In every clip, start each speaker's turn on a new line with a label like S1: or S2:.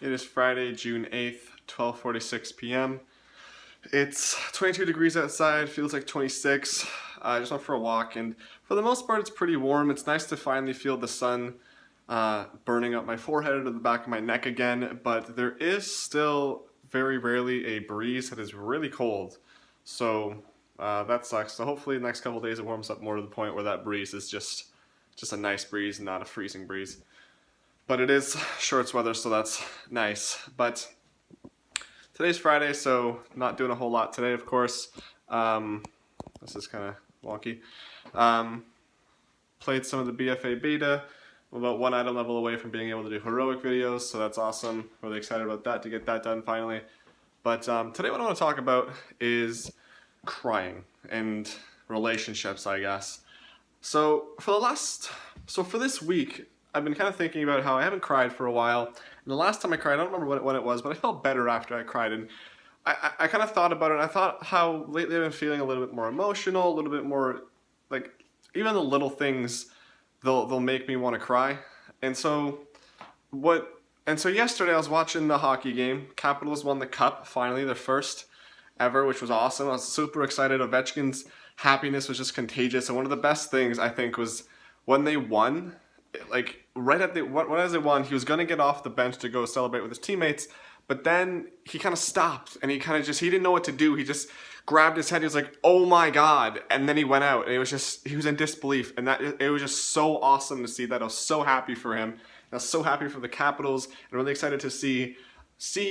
S1: It is Friday, June 8th, 12:46 p.m. It's 22 degrees outside, feels like 26. I just went for a walk, and for the most part, it's pretty warm. It's nice to finally feel the sun burning up my forehead or the back of my neck again, but there is still very rarely a breeze that is really cold. So that sucks. So hopefully the next couple days it warms up more to the point where that breeze is just a nice breeze and not a freezing breeze. But it is shorts weather, so that's nice. But today's Friday, so not doing a whole lot today, of course. This is kind of wonky. Played some of the BFA beta. I'm about one item level away from being able to do heroic videos, so that's awesome. Really excited about that, to get that done finally. But today what I want to talk about is crying and relationships, I guess. So for this week, I've been kind of thinking about how I haven't cried for a while. And the last time I cried, I don't remember when it was, but I felt better after I cried. And I kind of thought about it, and I thought how lately I've been feeling a little bit more emotional, a little bit more, like, even the little things, they'll make me want to cry. And so yesterday I was watching the hockey game. Capitals won the cup, finally, their first ever, which was awesome. I was super excited. Ovechkin's happiness was just contagious. And one of the best things, I think, was when they won, like right at when as they won, he was gonna get off the bench to go celebrate with his teammates, but then he kind of stopped and he didn't know what to do. He just grabbed his head. He was like, "Oh my God!" And then he went out, and he was in disbelief. And that it was just so awesome to see that. I was so happy for him. I was so happy for the Capitals, and really excited to see,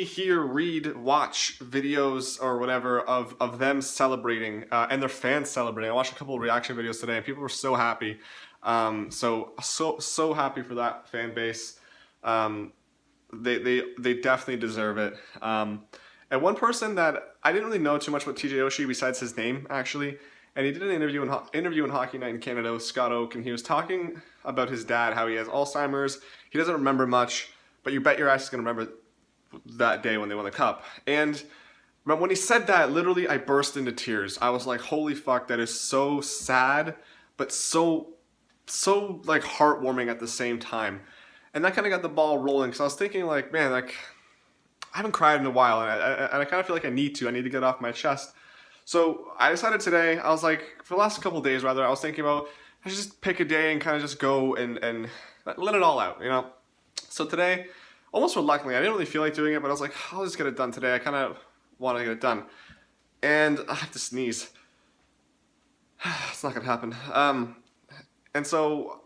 S1: hear, read, watch videos or whatever of them celebrating and their fans celebrating. I watched a couple of reaction videos today, and people were so happy. So happy for that fan base. They definitely deserve it. And one person that I didn't really know too much about TJ Oshie besides his name, actually, and he did an interview in Hockey Night in Canada with Scott Oake, and he was talking about his dad, how he has Alzheimer's. He doesn't remember much, but you bet your ass he's gonna remember that day when they won the cup. And when he said that, literally I burst into tears. I was like, holy fuck, that is so sad, but so like heartwarming at the same time. And that kind of got the ball rolling, because I was thinking, like, man, like, I haven't cried in a while, and I kind of feel like I need to get it off my chest. So I decided today, I was like, for the last couple of days rather, I was thinking about, I should just pick a day and kind of just go and let it all out, you know? So today, almost reluctantly, I didn't really feel like doing it, but I was like, I'll just get it done today. I kind of want to get it done. And I have to sneeze. It's not gonna happen. And so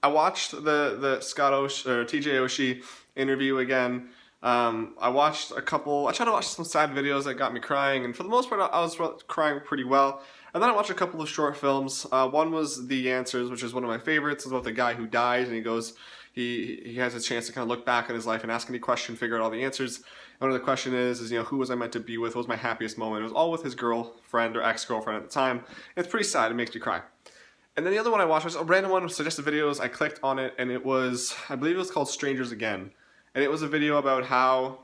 S1: I watched the Scott Oshie or TJ Oshie interview again. I tried to watch some sad videos that got me crying, and for the most part I was crying pretty well. And then I watched a couple of short films. One was The Answers, which is one of my favorites. It's about the guy who dies, and he has a chance to kind of look back at his life and ask any question, figure out all the answers. And one of the question is, who was I meant to be with? What was my happiest moment? It was all with his girlfriend or ex-girlfriend at the time. And it's pretty sad. It makes me cry. And then the other one I watched was a random one with suggested videos. I clicked on it, and it was, I believe it was called Strangers Again. And it was a video about how,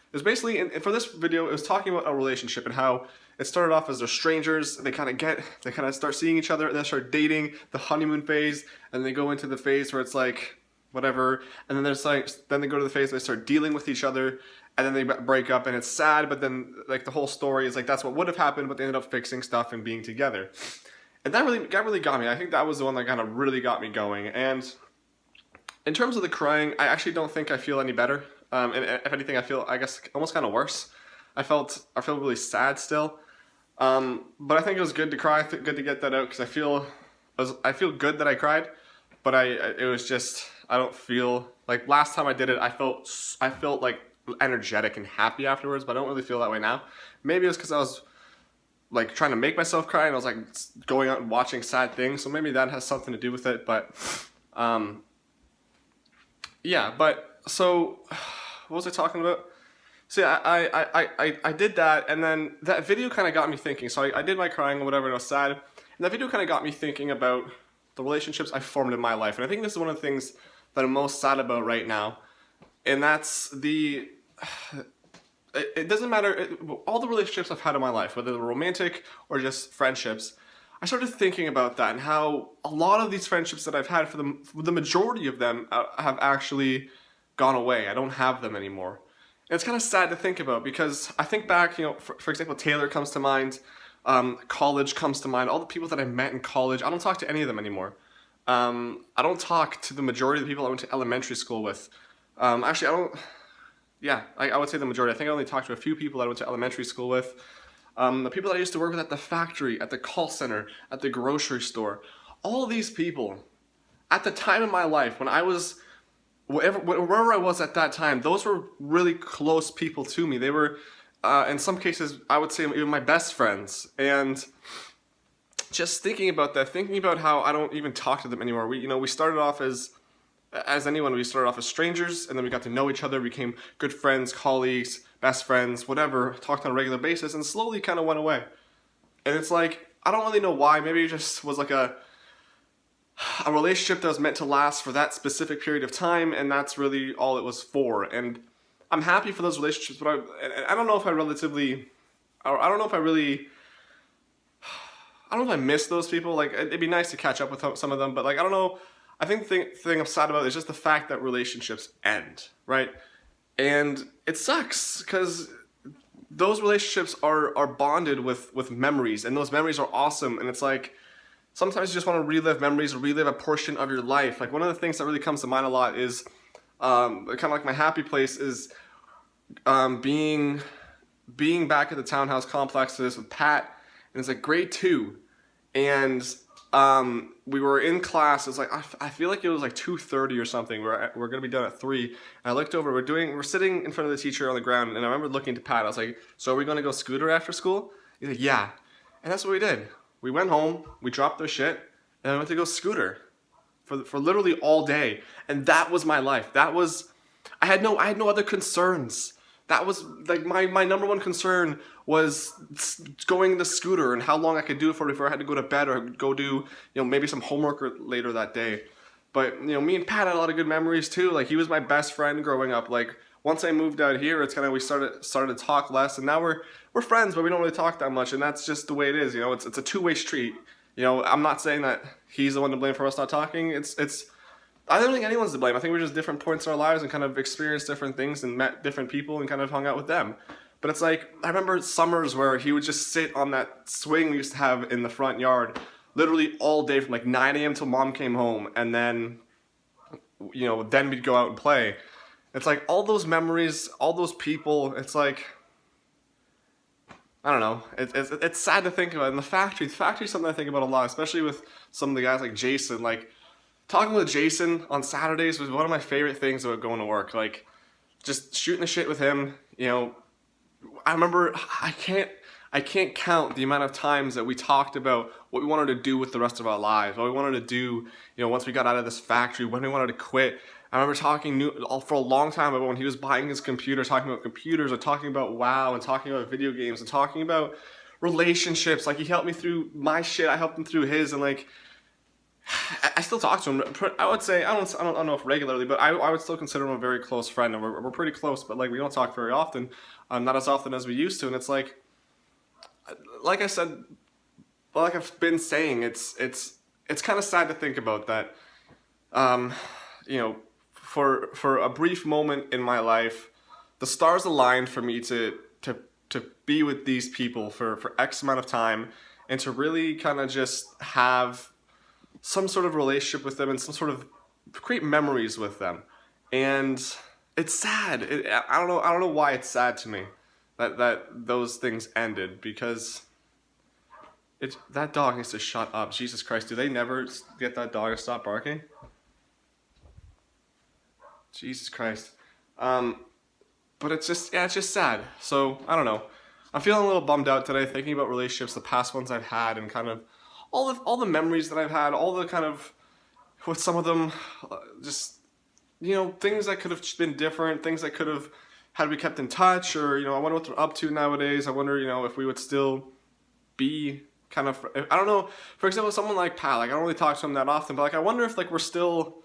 S1: it was basically, and for this video, it was talking about a relationship and how it started off as they're strangers. They kind of start seeing each other, and then start dating, the honeymoon phase, and they go into the phase where it's like, whatever. And then then they go to the phase where they start dealing with each other, and then they break up, and it's sad, but then like the whole story is like, that's what would have happened, but they ended up fixing stuff and being together. And that really got me. I think that was the one that kind of really got me going. And in terms of the crying, I actually don't think I feel any better. And if anything, I feel, I guess, almost kind of worse. I feel really sad still. But I think it was good to cry, good to get that out, because I feel good that I cried. But it was just, I don't feel, like last time I did it, I felt like energetic and happy afterwards, but I don't really feel that way now. Maybe it was because I was like trying to make myself cry, and I was like going out and watching sad things, so maybe that has something to do with it. But yeah, but so what was I talking about? So yeah, I did that, and then that video kind of got me thinking. So I did my crying or whatever, and I was sad, and that video kind of got me thinking about the relationships I formed in my life. And I think this is one of the things that I'm most sad about right now, and that's it doesn't matter, all the relationships I've had in my life, whether they're romantic or just friendships, I started thinking about that and how a lot of these friendships that I've had, for the majority of them, have actually gone away. I don't have them anymore. And it's kind of sad to think about because I think back, for example, Taylor comes to mind, college comes to mind, all the people that I met in college. I don't talk to any of them anymore. I don't talk to the majority of the people I went to elementary school with. Actually, I don't. Yeah, I would say the majority. I think I only talked to a few people I went to elementary school with. The people that I used to work with at the factory, at the call center, at the grocery store. All of these people, at the time in my life, when I was, wherever I was at that time, those were really close people to me. They were, in some cases, I would say even my best friends. And just thinking about that, thinking about how I don't even talk to them anymore. We started off as anyone, we started off as strangers, and then we got to know each other, became good friends, colleagues, best friends, whatever, talked on a regular basis, and slowly kind of went away. And it's like, I don't really know why. Maybe it just was like a relationship that was meant to last for that specific period of time, and that's really all it was for. And I'm happy for those relationships, but I don't know if I miss those people. Like, it'd be nice to catch up with some of them, but like, I don't know. I think the thing I'm sad about is just the fact that relationships end, right? And it sucks because those relationships are bonded with memories, and those memories are awesome. And it's like, sometimes you just want to relive memories or relive a portion of your life. Like, one of the things that really comes to mind a lot is kind of like my happy place is being back at the townhouse complexes with Pat, and it's like grade 2, and we were in class. It was like, I feel like it was like 2:30 or something. We're gonna be done at 3. And I looked over. We're sitting in front of the teacher on the ground, and I remember looking to Pat. I was like, "So are we gonna go scooter after school?" He's like, "Yeah," and that's what we did. We went home. We dropped their shit, and I went to go scooter for literally all day. And that was my life. I had no other concerns. That was like my number one concern was going the scooter and how long I could do it for before I had to go to bed or go do, maybe some homework later that day. But, me and Pat had a lot of good memories too. Like, he was my best friend growing up. Like, once I moved out here, it's kind of, we started to talk less, and now we're friends, but we don't really talk that much, and that's just the way it is. It's a two-way street. I'm not saying that he's the one to blame for us not talking. I don't think anyone's to blame. I think we're just different points in our lives and kind of experienced different things and met different people and kind of hung out with them. But it's like, I remember summers where he would just sit on that swing we used to have in the front yard literally all day from like 9 a.m. till mom came home, and then, then we'd go out and play. It's like all those memories, all those people, it's like, I don't know. It's sad to think about. And the factory is something I think about a lot, especially with some of the guys like Jason. Like, talking with Jason on Saturdays was one of my favorite things about going to work. Like, just shooting the shit with him. I remember, I can't count the amount of times that we talked about what we wanted to do with the rest of our lives, what we wanted to do, once we got out of this factory, when we wanted to quit. I remember talking for a long time about when he was buying his computer, talking about computers, or talking about WoW, and talking about video games, and talking about relationships. Like, he helped me through my shit, I helped him through his, and like, I still talk to him. I would say, I don't know if regularly, but I would still consider him a very close friend, and we're pretty close, but like, we don't talk very often, not as often as we used to. And it's like I said, like I've been saying, it's kind of sad to think about that. For a brief moment in my life, the stars aligned for me to be with these people for X amount of time, and to really kind of just have some sort of relationship with them and some sort of create memories with them. And it's sad. I don't know why it's sad to me that those things ended, because that dog needs to shut up. Jesus Christ, do they never get that dog to stop barking? Jesus Christ. But it's just sad. So, I don't know. I'm feeling a little bummed out today, thinking about relationships, the past ones I've had, and kind of all the memories that I've had, all the kind of, with some of them, just, things that could have been different, things that could have, had we kept in touch, or, I wonder what they're up to nowadays. I wonder, if we would still be kind of, I don't know, for example, someone like Pat, like, I don't really talk to him that often, but like, I wonder if like we're still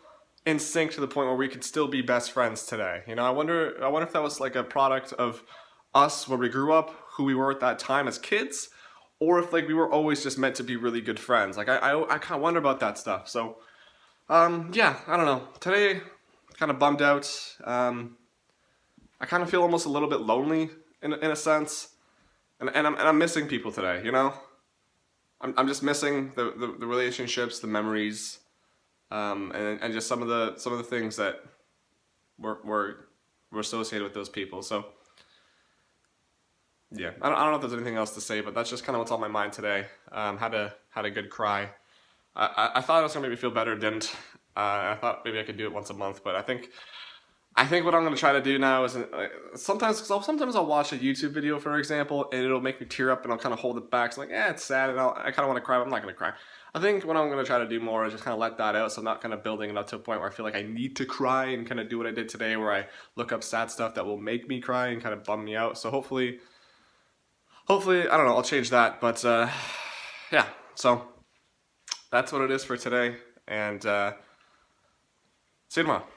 S1: in sync to the point where we could still be best friends today. I wonder if that was like a product of us when we grew up, who we were at that time as kids, or if like we were always just meant to be really good friends. Like, I kind of wonder about that stuff. So, yeah, I don't know. Today kind of bummed out. I kind of feel almost a little bit lonely in a sense, and I'm missing people today. You know, I'm just missing the relationships, the memories, and just some of the things that were associated with those people. So yeah, I don't know if there's anything else to say, but that's just kind of what's on my mind today. Had a good cry. I thought it was gonna make me feel better. Didn't. I thought maybe I could do it once a month, but I think what I'm gonna try to do now is sometimes I'll watch a YouTube video, for example, and it'll make me tear up, and I'll kind of hold it back. So like, yeah, it's sad, and I kind of want to cry, but I'm not gonna cry. I think what I'm gonna try to do more is just kind of let that out, so I'm not kind of building it up to a point where I feel like I need to cry and kind of do what I did today, where I look up sad stuff that will make me cry and kind of bum me out. So hopefully, I don't know, I'll change that. But yeah, so that's what it is for today, and see you tomorrow.